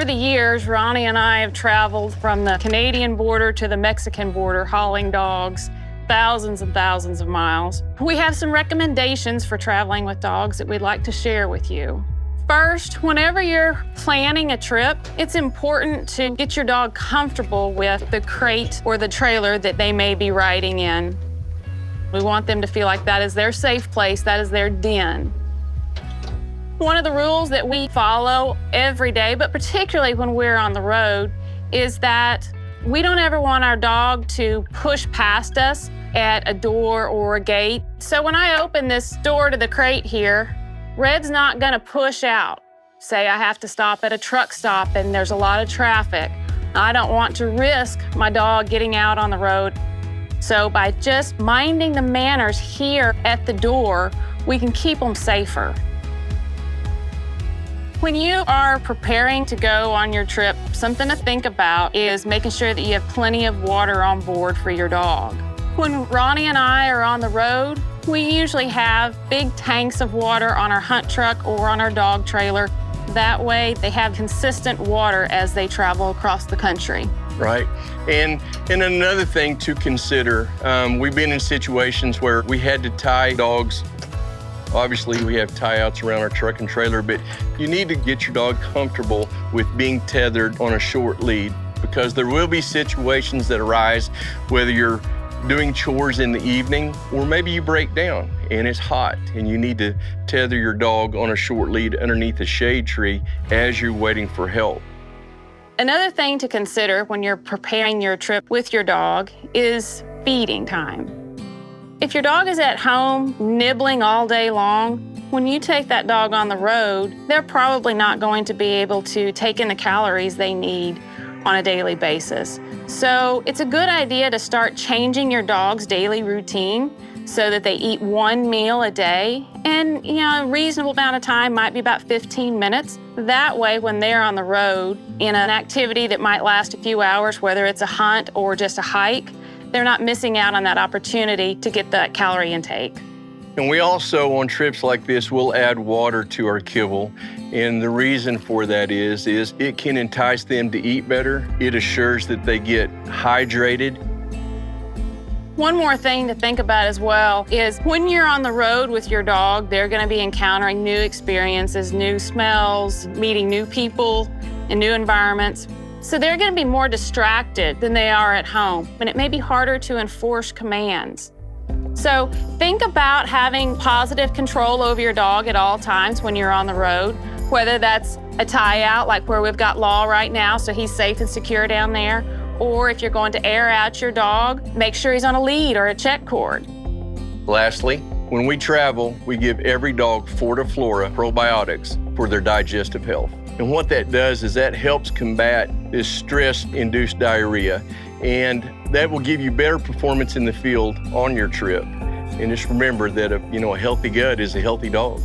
Over the years, Ronnie and I have traveled from the Canadian border to the Mexican border hauling dogs thousands and thousands of miles. We have some recommendations for traveling with dogs that we'd like to share with you. First, whenever you're planning a trip, it's important to get your dog comfortable with the crate or the trailer that they may be riding in. We want them to feel like that is their safe place, that is their den. One of the rules that we follow every day, but particularly when we're on the road, is that we don't ever want our dog to push past us at a door or a gate. So when I open this door to the crate here, Red's not gonna push out. Say I have to stop at a truck stop and there's a lot of traffic. I don't want to risk my dog getting out on the road. So by just minding the manners here at the door, we can keep them safer. When you are preparing to go on your trip, something to think about is making sure that you have plenty of water on board for your dog. When Ronnie and I are on the road, we usually have big tanks of water on our hunt truck or on our dog trailer. That way, they have consistent water as they travel across the country. Right. And another thing to consider, we've been in situations where we had to tie dogs. Obviously, we have tie-outs around our truck and trailer, but you need to get your dog comfortable with being tethered on a short lead, because there will be situations that arise, whether you're doing chores in the evening or maybe you break down and it's hot and you need to tether your dog on a short lead underneath a shade tree as you're waiting for help. Another thing to consider when you're preparing your trip with your dog is feeding time. If your dog is at home nibbling all day long, when you take that dog on the road, they're probably not going to be able to take in the calories they need on a daily basis. So it's a good idea to start changing your dog's daily routine so that they eat one meal a day. And a reasonable amount of time might be about 15 minutes. That way, when they're on the road in an activity that might last a few hours, whether it's a hunt or just a hike, they're not missing out on that opportunity to get that calorie intake. And we also, on trips like this, will add water to our kibble. And the reason for that is it can entice them to eat better. It assures that they get hydrated. One more thing to think about as well is when you're on the road with your dog, they're going to be encountering new experiences, new smells, meeting new people and new environments. So they're going to be more distracted than they are at home, and it may be harder to enforce commands. So think about having positive control over your dog at all times when you're on the road, whether that's a tie-out, like where we've got Law right now, so he's safe and secure down there, or if you're going to air out your dog, make sure he's on a lead or a check cord. Lastly, when we travel, we give every dog Fortiflora probiotics for their digestive health. And what that does is that helps combat this stress-induced diarrhea, and that will give you better performance in the field on your trip. And just remember that a healthy gut is a healthy dog.